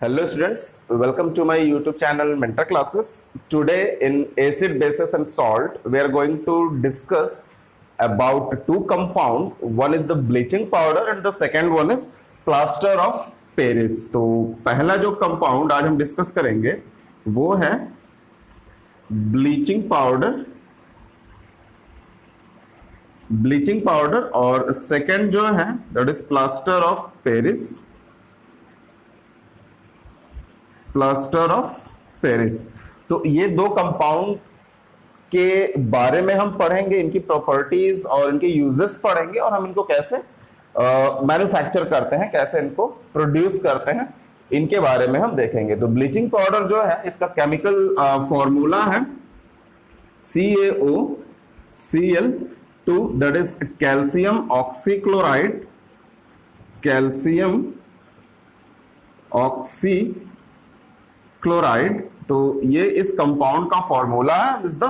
Hello students, welcome to my YouTube channel Mentor Classes. Today in acid, bases and salt, we are going to discuss about two compound. One is the bleaching powder and the second one is plaster of Paris. तो पहला जो compound आज हम discuss करेंगे वो है bleaching powder और second जो है that is plaster of Paris. तो ये दो कंपाउंड के बारे में हम पढ़ेंगे, इनकी प्रॉपर्टीज और इनके यूजेस पढ़ेंगे और हम इनको कैसे मैन्युफैक्चर करते हैं, कैसे इनको प्रोड्यूस करते हैं, इनके बारे में हम देखेंगे. तो ब्लीचिंग पाउडर जो है इसका केमिकल फॉर्मूला है CaOCl2, that is calcium oxychloride. तो ये इस कंपाउंड का फॉर्मूला है. This the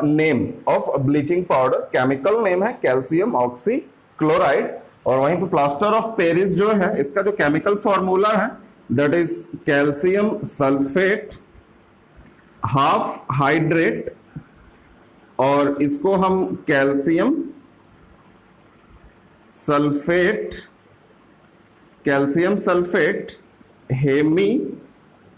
name of bleaching powder, chemical name है कैल्शियम ऑक्सीक्लोराइड. और वहीं पे प्लास्टर ऑफ पेरिस जो है इसका जो केमिकल फॉर्मूला है that is calcium sulphate half hydrate, और इसको हम कैल्शियम सल्फेट हेमी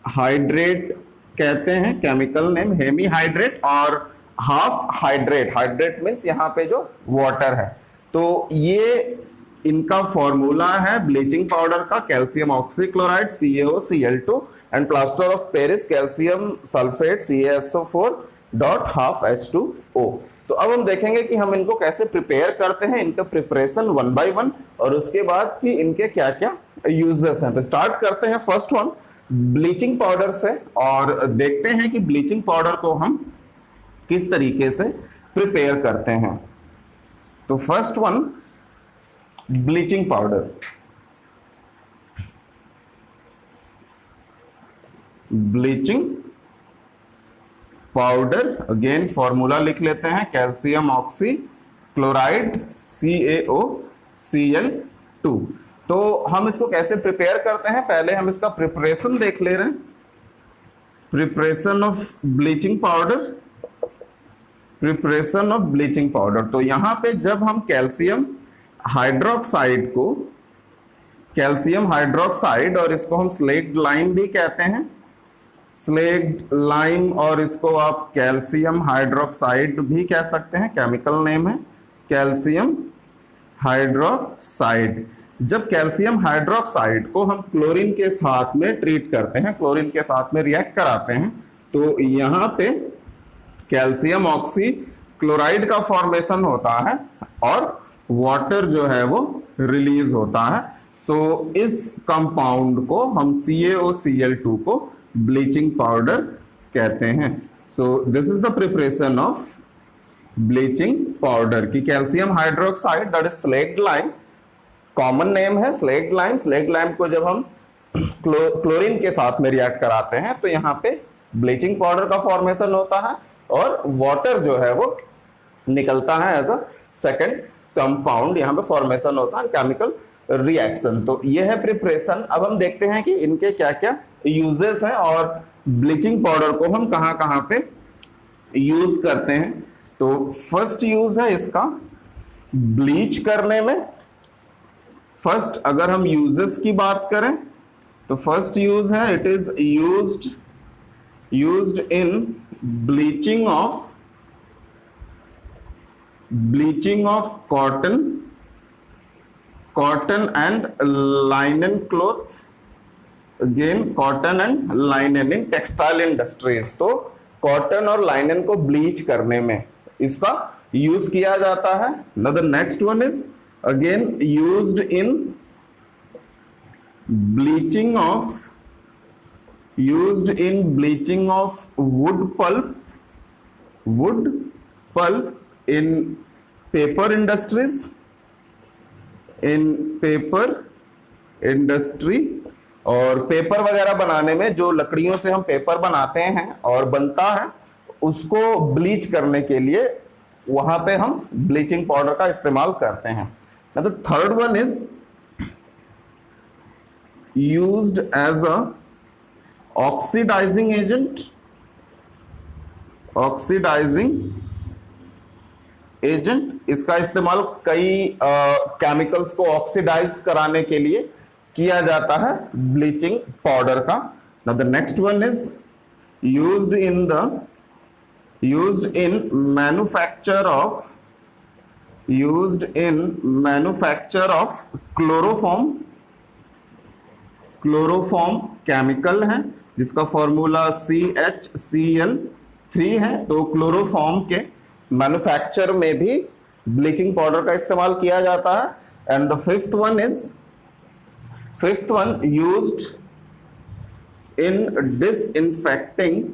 हाइड्रेट कहते हैं, केमिकल नेम हेमी हाइड्रेट. और हाफ हाइड्रेट मीन्स यहाँ पे जो वाटर है. तो ये इनका फॉर्मूला है ब्लीचिंग पाउडर का, calcium oxychloride CaOCl2 and plaster of Paris calcium sulphate CaSO4 dot half H2O. तो अब हम देखेंगे कि हम इनको कैसे प्रिपेयर करते हैं, इनका प्रिपरेशन वन बाय वन, और उसके बाद कि इनके क्या क्या यूजेस हैं. तो स्टार्ट करते हैं फर्स्ट वन ब्लीचिंग पाउडर से और देखते हैं कि ब्लीचिंग पाउडर को हम किस तरीके से प्रिपेयर करते हैं. तो first one bleaching powder again formula लिख लेते हैं कैल्शियम ऑक्सीक्लोराइड CaOCl2. तो हम इसको कैसे प्रिपेयर करते हैं, पहले हम इसका प्रिपरेशन देख ले रहे हैं. Preparation of bleaching powder. तो यहां पे जब हम कैल्शियम हाइड्रोक्साइड और इसको हम स्लेक्ड लाइम भी कहते हैं, स्लेक्ड लाइम, और इसको आप कैल्शियम हाइड्रोक्साइड भी कह सकते हैं, केमिकल नेम है कैल्शियम हाइड्रोक्साइड. जब कैल्शियम हाइड्रोक्साइड को हम क्लोरीन के साथ में ट्रीट करते हैं, क्लोरीन के साथ में रिएक्ट कराते हैं, तो यहाँ पे कैल्शियम ऑक्सीक्लोराइड का फॉर्मेशन होता है और वाटर जो है वो रिलीज होता है. सो इस कंपाउंड को हम CaOCl2 को ब्लीचिंग पाउडर कहते हैं. So this is the preparation of bleaching powder की calcium hydroxide that is slaked lime, common name है स्लेक्ड लाइम को जब हम क्लोरीन के साथ में रिएक्ट कराते हैं तो यहाँ पे ब्लीचिंग पाउडर का फॉर्मेशन होता है और वाटर जो है वो निकलता है एज अ सेकेंड कंपाउंड. यहाँ पे फॉर्मेशन होता है केमिकल रिएक्शन. तो ये है प्रिपरेशन. अब हम देखते हैं कि इनके क्या क्या यूजेस हैं और ब्लीचिंग पाउडर को हम कहाँ कहाँ पे यूज करते हैं. तो फर्स्ट यूज है इसका ब्लीच करने में. फर्स्ट अगर हम यूजेस की बात करें तो फर्स्ट यूज है it is used in bleaching of cotton and लाइनन cloth, again cotton and लाइनन in textile industries. तो कॉटन और लाइनन को ब्लीच करने में इसका यूज किया जाता है. Now the next one is again used in bleaching of wood pulp in paper industry. और पेपर वगैरह बनाने में जो लकड़ियों से हम पेपर बनाते हैं और बनता है उसको ब्लीच करने के लिए वहां पे हम ब्लीचिंग पाउडर का इस्तेमाल करते हैं. Now the third one is used as a oxidizing agent, oxidizing agent. इसका इस्तेमाल कई केमिकल्स को ऑक्सीडाइज कराने के लिए किया जाता है ब्लीचिंग पाउडर का। Now the next one is used in manufacture of chloroform chemical है जिसका फॉर्मूला CHCl3 है। तो क्लोरोफॉर्म के मैन्युफैक्चर में भी ब्लीचिंग पाउडर का इस्तेमाल किया जाता है। And the fifth one used in disinfecting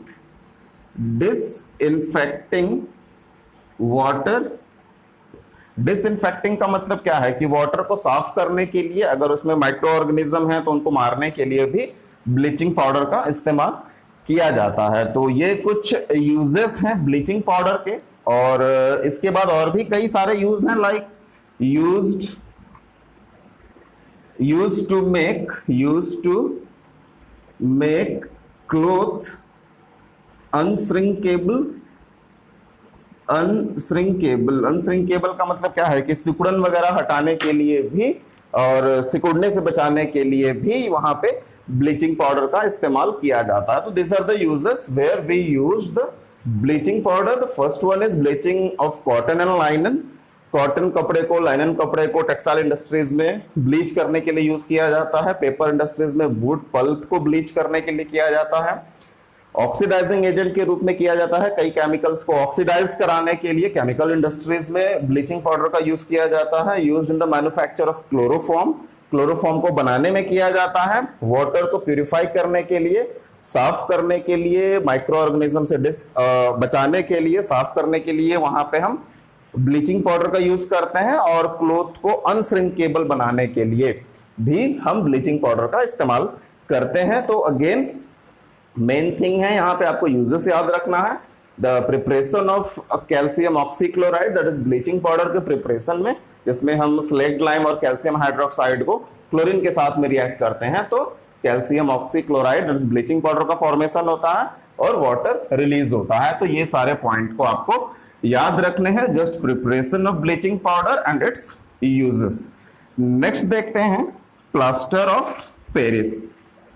water. Disinfecting का मतलब क्या है कि वाटर को साफ करने के लिए अगर उसमें माइक्रो ऑर्गेनिज्म है तो उनको मारने के लिए भी ब्लीचिंग पाउडर का इस्तेमाल किया जाता है। तो ये कुछ यूजेस हैं ब्लीचिंग पाउडर के, और इसके बाद और भी कई सारे यूज हैं, like used to make cloth unshrinkable का मतलब क्या है कि सिकुड़न वगैरह हटाने के लिए भी और सिकुड़ने से बचाने के लिए भी वहां पे ब्लीचिंग पाउडर का इस्तेमाल किया जाता है। तो this are the uses where we use the bleaching powder. The first one is bleaching of cotton and linen. Cotton कपड़े को, लाइनन कपड़े को टेक्सटाइल इंडस्ट्रीज में ब्लीच करने के लिए यूज किया जाता है। पेपर इंडस्ट्रीज में वुड पल्प को ब्लीच करने के लिए किया जाता है। ऑक्सीडाइजिंग एजेंट के रूप में किया जाता है। कई केमिकल्स को ऑक्सीडाइज्ड कराने के लिए केमिकल इंडस्ट्रीज में ब्लीचिंग पाउडर का यूज किया जाता है। Used in the manufacture of chloroform को बनाने में किया जाता है। वाटर को प्यूरिफाई करने के लिए, साफ करने के लिए, माइक्रो ऑर्गेनिज्म से बचाने के लिए, साफ करने के लिए वहां पे हम ब्लीचिंग पाउडर का यूज करते हैं। और क्लॉथ को अनश्रिंकेबल बनाने के लिए भी हम ब्लीचिंग पाउडर का इस्तेमाल करते हैं। तो अगेन मेन थिंग है यहाँ पे आपको यूजेस याद रखना है। The preparation of calcium oxychloride, that is bleaching powder के प्रिपरेशन में, जिसमें हम स्लेक्ट लाइम और कैल्शियम हाइड्रोक्साइड को क्लोरीन के साथ में रिएक्ट करते हैं तो calcium oxychloride that is bleaching powder का फॉर्मेशन होता है और वाटर रिलीज होता है। तो ये सारे पॉइंट को आपको याद रखने हैं, just preparation of bleaching powder and it's uses. Next देखते हैं प्लास्टर ऑफ पेरिस।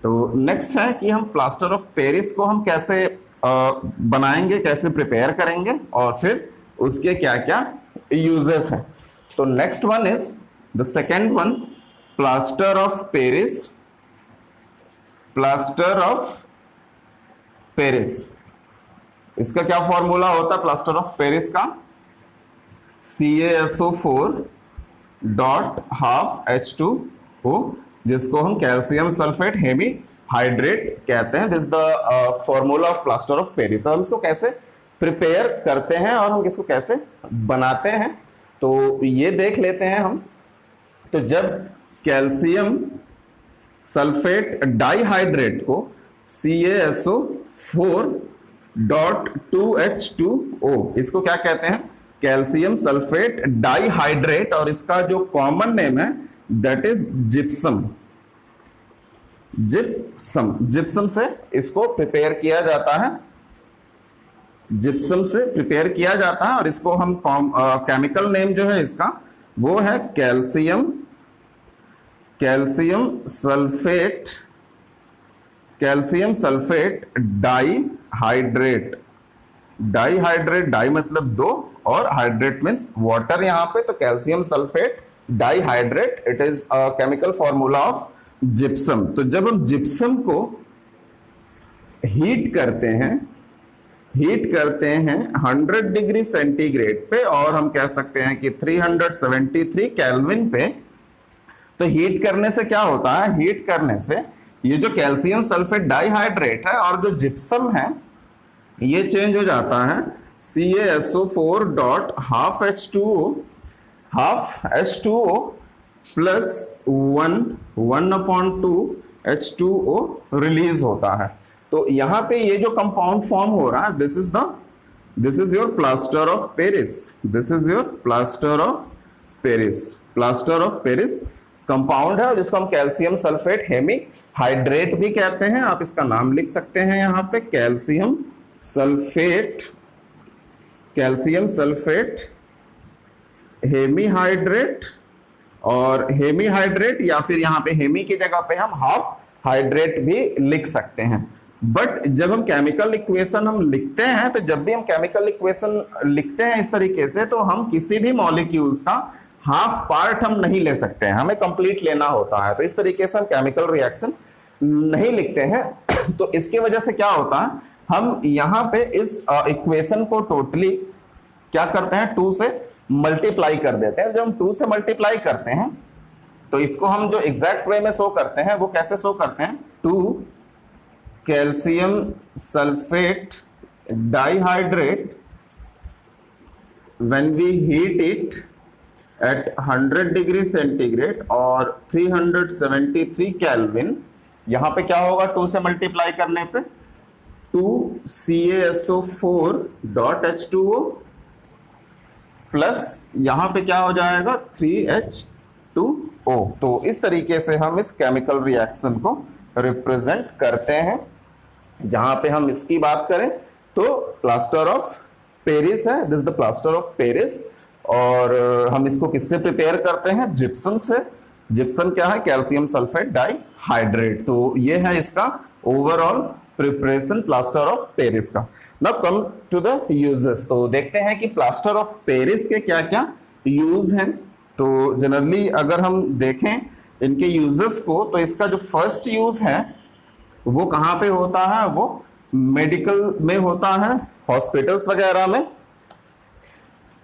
तो नेक्स्ट है कि हम प्लास्टर ऑफ पेरिस को हम कैसे बनाएंगे, कैसे प्रिपेयर करेंगे और फिर उसके क्या क्या यूजेस हैं। तो next one is the second one, plaster of Paris. इसका क्या फॉर्मूला होता है प्लास्टर ऑफ पेरिस का? CaSO4.12H2O, जिसको हम कैल्शियम सल्फेट हेमी हाइड्रेट कहते हैं। This the formula of plaster of Paris. हम इसको कैसे प्रिपेयर करते हैं और हम इसको कैसे बनाते हैं तो ये देख लेते हैं हम। तो जब कैल्शियम सल्फेट डाइहाइड्रेट को CaSO4.2H2O, इसको क्या कहते हैं? कैल्शियम सल्फेट डाइहाइड्रेट, और इसका जो कॉमन नेम है दैट इज जिप्सम। जिप्सम से इसको प्रिपेयर किया जाता है, जिप्सम से प्रिपेयर किया जाता है। और इसको हम केमिकल नेम जो है इसका वो है कैल्शियम सल्फेट डाइहाइड्रेट। डाई मतलब दो और हाइड्रेट मीन्स वाटर यहाँ पे, तो calcium sulphate dihydrate, it is a chemical formula of gypsum. तो जब हम जिप्सम को हीट करते हैं 100 डिग्री सेंटीग्रेड पे, और हम कह सकते हैं कि 373 केल्विन पे, तो हीट करने से क्या होता है? हीट करने से ये जो कैल्शियम सल्फेट डाइहाइड्रेट है और जो जिप्सम है ये चेंज हो जाता है CaSO4.12H2O प्लस 1/2H2O रिलीज होता है। तो यहाँ पे ये जो कंपाउंड फॉर्म हो रहा है, this is your plaster of Paris. Plaster of Paris compound है जिसको हम कैल्शियम सल्फेट हेमी हाइड्रेट भी कहते हैं। आप इसका नाम लिख सकते हैं यहाँ पे, कैल्शियम सल्फेट हेमी हाइड्रेट, और हेमी हाइड्रेट या फिर यहाँ पे हेमी की जगह पे हम हाफ हाइड्रेट भी लिख सकते हैं। बट जब हम केमिकल इक्वेशन हम लिखते हैं, तो जब भी हम केमिकल इक्वेशन लिखते हैं इस तरीके से, तो हम किसी भी मॉलिक्यूल्स का हाफ पार्ट हम नहीं ले सकते हैं, हमें कंप्लीट लेना होता है। तो इस तरीके से हम केमिकल रिएक्शन नहीं लिखते हैं। तो इसकी वजह से क्या होता है, हम यहाँ पे इस इक्वेशन को टोटली क्या करते हैं, 2 से मल्टीप्लाई कर देते हैं। जब हम 2 से मल्टीप्लाई करते हैं तो इसको हम जो एग्जैक्ट वे में शो करते हैं वो कैसे शो करते हैं, 2 calcium sulphate dihydrate when we heat it at 100 degree centigrade और 373 केल्विन, यहां पे क्या होगा 2 से मल्टीप्लाई करने पे, 2CaSO4.H2O प्लस यहां पे क्या हो जाएगा 3H2O। तो इस तरीके से हम इस केमिकल रिएक्शन को रिप्रेजेंट करते हैं। जहां पे हम इसकी बात करें तो प्लास्टर ऑफ पेरिस है, this the plaster of Paris, और हम इसको किससे प्रिपेयर करते हैं, जिप्सम से। जिप्सम क्या है, कैल्शियम सल्फेट डाइहाइड्रेट। तो ये है इसका overall preparation plaster of Paris का। Now come to the uses. तो देखते हैं कि प्लास्टर ऑफ पेरिस के क्या क्या यूज हैं। तो जनरली अगर हम देखें इनके यूजेस को, तो इसका जो फर्स्ट यूज है वो कहाँ पे होता है, वो मेडिकल में होता है, हॉस्पिटल्स वगैरह में।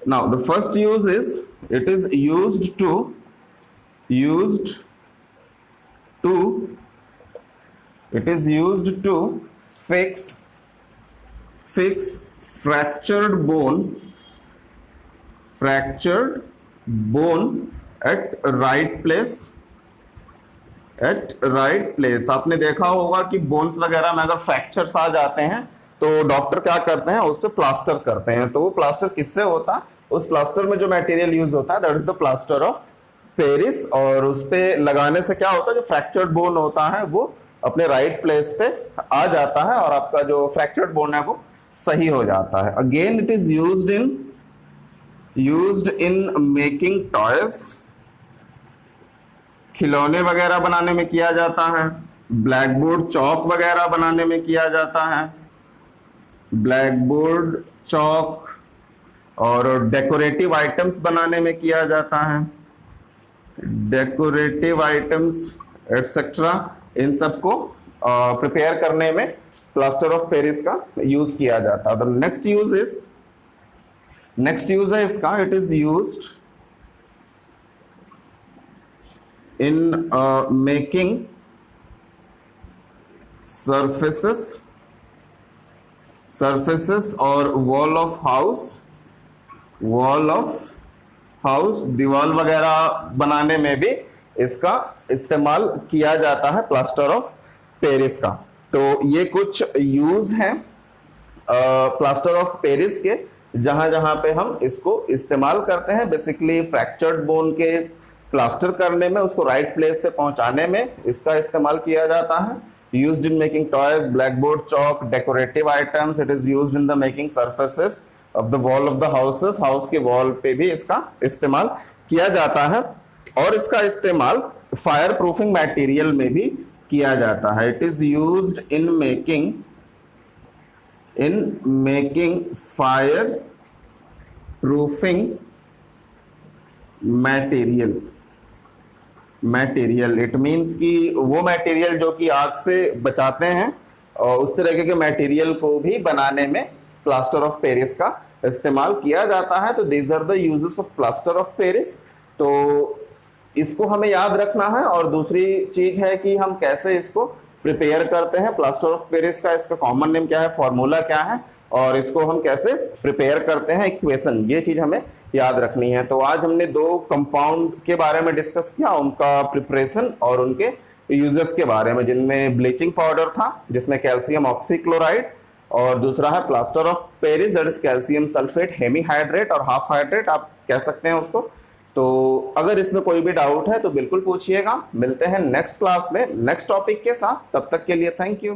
Now the first use is it is used to fix fractured bone at right place। आपने देखा होगा कि बोन्स वगैरह में अगर फ्रैक्चर्स आ जाते हैं तो डॉक्टर क्या करते हैं, उस पे प्लास्टर करते हैं। तो वो प्लास्टर किससे होता है, उस प्लास्टर में जो मटेरियल यूज होता है that is the plaster of Paris. और उस पे लगाने से क्या होता है, जो फ्रैक्चर्ड बोन होता है वो अपने राइट प्लेस पे आ जाता है और आपका जो फ्रैक्चर्ड बोन है वो सही हो जाता है। Again it is used in making toys, खिलौने वगैरह बनाने में किया जाता है। ब्लैक बोर्ड चौक वगैरह बनाने में किया जाता है, ब्लैक बोर्ड चौक, और डेकोरेटिव आइटम्स बनाने में किया जाता है, डेकोरेटिव आइटम्स एटसेट्रा। इन सबको प्रिपेयर करने में प्लास्टर ऑफ पेरिस का यूज किया जाता है। द नेक्स्ट यूज है इसका, it is used in making surfaces और वॉल ऑफ हाउस, दीवार वगैरह बनाने में भी इसका इस्तेमाल किया जाता है प्लास्टर ऑफ पेरिस का। तो ये कुछ यूज हैं प्लास्टर ऑफ पेरिस के, जहां जहां पे हम इसको इस्तेमाल करते हैं। बेसिकली फ्रैक्चर्ड बोन के प्लास्टर करने में, उसको राइट प्लेस पे पहुंचाने में इसका इस्तेमाल किया जाता है। Used in making toys, blackboard Chowk, decorative items. It is used in the making surfaces of the wall of the houses, house के वॉल पे भी इसका इस्तेमाल किया जाता है। और इसका इस्तेमाल फायर प्रूफिंग मटेरियल में भी किया जाता है। It is used in making fire proofing material. It means कि वो मटेरियल जो कि आग से बचाते हैं, और उस तरह के मटेरियल को भी बनाने में प्लास्टर ऑफ पेरिस का इस्तेमाल किया जाता है। तो these are the uses of plaster of Paris. तो इसको हमें याद रखना है। और दूसरी चीज है कि हम कैसे इसको प्रिपेयर करते हैं प्लास्टर ऑफ पेरिस का, इसका कॉमन नेम क्या है, फॉर्मूला क्या है, और इसको हम कैसे प्रिपेयर करते हैं, इक्वेशन, ये चीज हमें याद रखनी है। तो आज हमने 2 कंपाउंड के बारे में डिस्कस किया, उनका प्रिपरेशन और उनके यूजेस के बारे में, जिनमें ब्लीचिंग पाउडर था जिसमें कैल्शियम ऑक्सीक्लोराइड, और दूसरा है plaster of Paris that is calcium sulphate hemihydrate और हाफ हाइड्रेट आप कह सकते हैं उसको, तो अगर इसमें कोई भी डाउट है तो बिल्कुल पूछिएगा। मिलते हैं नेक्स्ट क्लास में नेक्स्ट टॉपिक के साथ, तब तक के लिए थैंक यू।